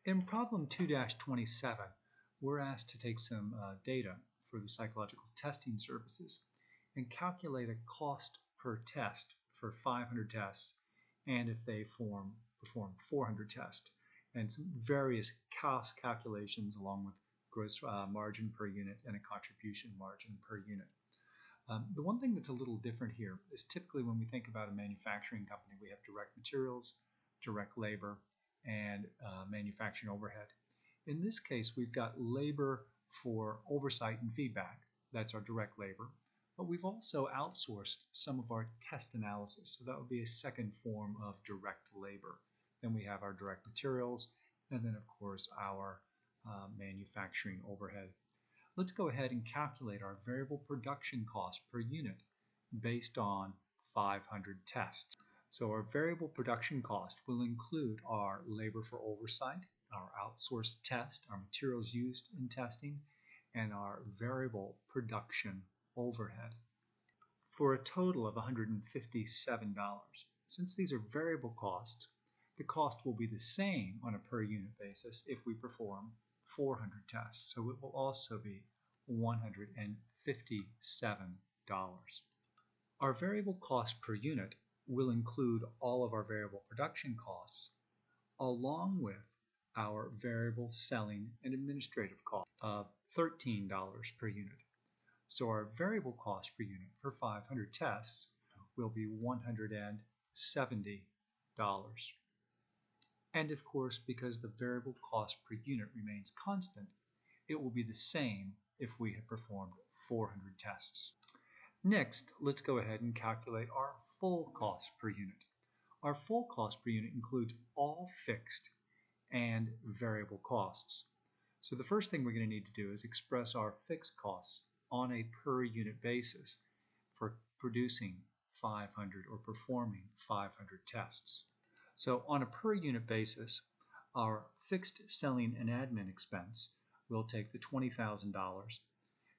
In problem 2-27, we're asked to take some data for the psychological testing services and calculate a cost per test for 500 tests and if they perform 400 tests, and some various cost calculations along with gross margin per unit and a contribution margin per unit. The one thing that's a little different here is typically when we think about a manufacturing company, we have direct materials, direct labor, and manufacturing overhead. In this case, we've got labor for oversight and feedback. That's our direct labor. But we've also outsourced some of our test analysis. So that would be a second form of direct labor. Then we have our direct materials, and then of course our manufacturing overhead. Let's go ahead and calculate our variable production cost per unit based on 500 tests. So our variable production cost will include our labor for oversight, our outsourced test, our materials used in testing, and our variable production overhead for a total of $157. Since these are variable costs, the cost will be the same on a per unit basis if we perform 400 tests. So it will also be $157. Our variable cost per unit will include all of our variable production costs along with our variable selling and administrative cost of $13 per unit. So our variable cost per unit for 500 tests will be $170. And of course, because the variable cost per unit remains constant, it will be the same if we had performed 400 tests. Next, let's go ahead and calculate our full cost per unit. Our full cost per unit includes all fixed and variable costs. So the first thing we're going to need to do is express our fixed costs on a per unit basis for producing 500 or performing 500 tests. So on a per unit basis, our fixed selling and admin expense, we'll take the $20,000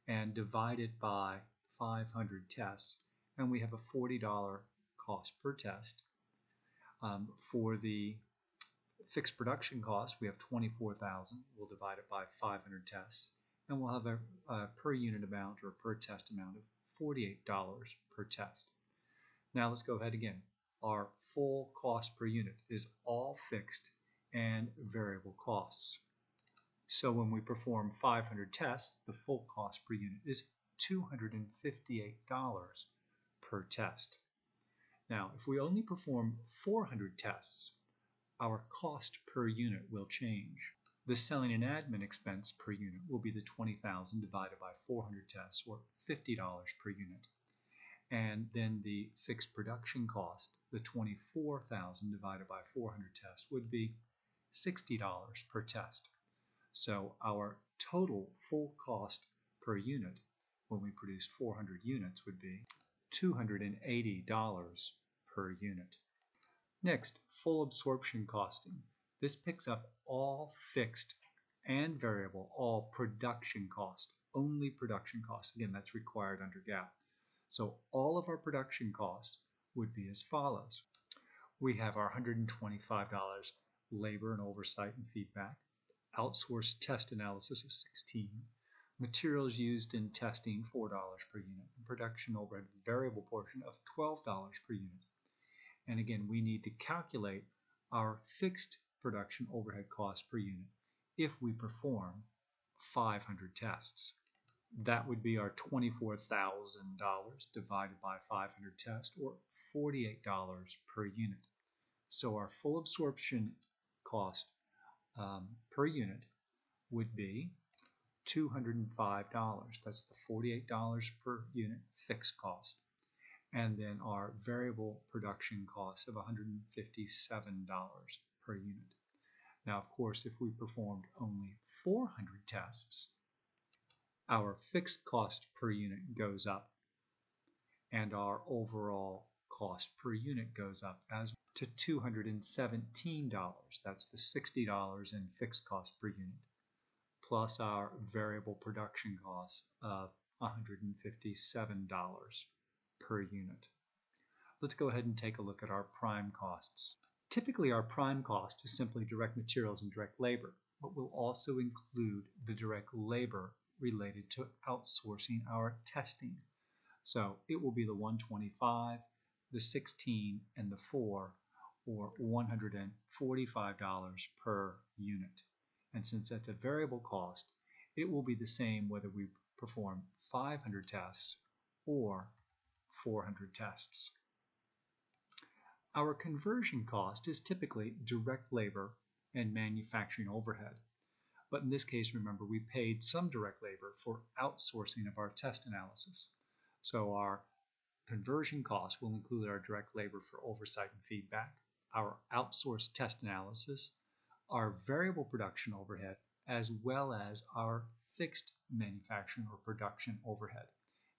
and divide it by 500 tests, and we have a $40 cost per test. For the fixed production cost, we have $24,000. We'll divide it by 500 tests, and we'll have a per unit amount or per test amount of $48 per test. Now let's go ahead again. Our full cost per unit is all fixed and variable costs. So when we perform 500 tests, the full cost per unit is $258 per test. Now, if we only perform 400 tests, our cost per unit will change. The selling and admin expense per unit will be the $20,000 divided by 400 tests, or $50 per unit. And then the fixed production cost, the $24,000 divided by 400 tests, would be $60 per test. So our total full cost per unit when we produce 400 units would be $280 per unit. Next, full absorption costing. This picks up all fixed and variable, all production cost, only production cost. Again, that's required under GAAP. So all of our production costs would be as follows. We have our $125 labor and oversight and feedback, outsourced test analysis of $16, materials used in testing $4 per unit, and production overhead variable portion of $12 per unit. And again, we need to calculate our fixed production overhead cost per unit if we perform 500 tests. That would be our $24,000 divided by 500 tests, or $48 per unit. So our full absorption cost per unit would be $205. That's the $48 per unit fixed cost. And then our variable production cost of $157 per unit. Now, of course, if we performed only 400 tests, our fixed cost per unit goes up, and our overall cost per unit goes up as to $217. That's the $60 in fixed cost per unit, plus our variable production cost of $157 per unit. Let's go ahead and take a look at our prime costs. Typically, our prime cost is simply direct materials and direct labor, but will also include the direct labor related to outsourcing our testing. So it will be the 125, the 16, and the 4, or $145 per unit. And since that's a variable cost, it will be the same whether we perform 500 tests or 400 tests. Our conversion cost is typically direct labor and manufacturing overhead. But in this case, remember, we paid some direct labor for outsourcing of our test analysis. So our conversion cost will include our direct labor for oversight and feedback, our outsourced test analysis, our variable production overhead, as well as our fixed manufacturing or production overhead.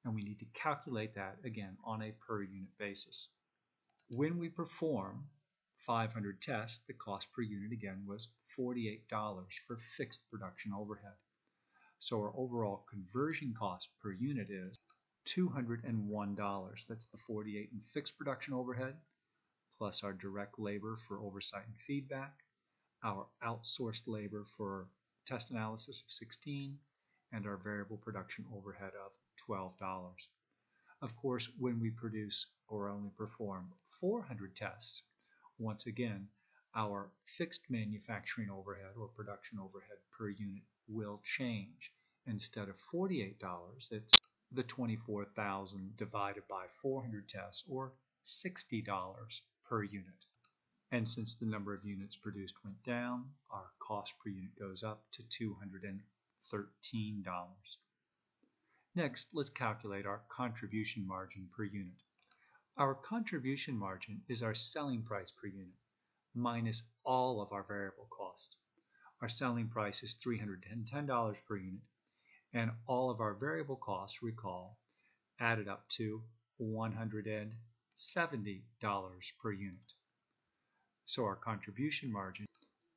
And we need to calculate that again on a per unit basis. When we perform 500 tests, the cost per unit again was $48 for fixed production overhead. So our overall conversion cost per unit is $201. That's the 48 in fixed production overhead, plus our direct labor for oversight and feedback, our outsourced labor for test analysis of 16, and our variable production overhead of $12. Of course, when we produce or only perform 400 tests, once again, our fixed manufacturing overhead or production overhead per unit will change. Instead of $48, it's the $24,000 divided by 400 tests, or $60 per unit. And since the number of units produced went down, our cost per unit goes up to $213. Next, let's calculate our contribution margin per unit. Our contribution margin is our selling price per unit minus all of our variable costs. Our selling price is $310 per unit, and all of our variable costs, recall, added up to $170 per unit. So our contribution margin,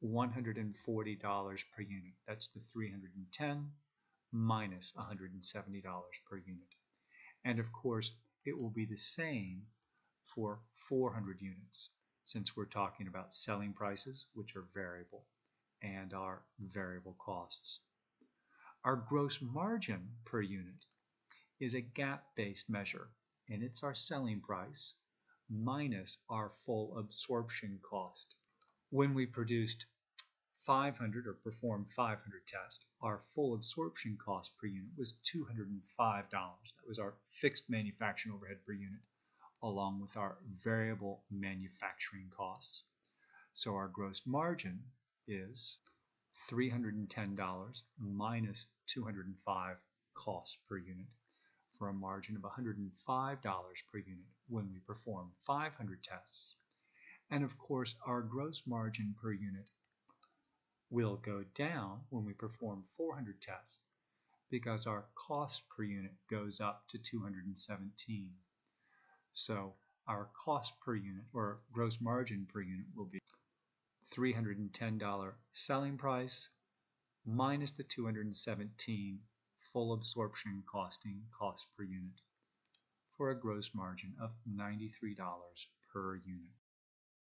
$140 per unit. That's the 310 minus $170 per unit. And of course, it will be the same for 400 units, since we're talking about selling prices, which are variable, and our variable costs. Our gross margin per unit is a gap-based measure, and it's our selling price minus our full absorption cost. When we produced 500 or performed 500 tests, our full absorption cost per unit was $205. That was our fixed manufacturing overhead per unit, along with our variable manufacturing costs. So our gross margin is $310 minus $205 cost per unit, for a margin of $105 per unit when we perform 500 tests. And of course, our gross margin per unit will go down when we perform 400 tests, because our cost per unit goes up to $217. So our cost per unit, or gross margin per unit, will be $310 selling price minus the $217 full absorption costing cost per unit, for a gross margin of $93 per unit.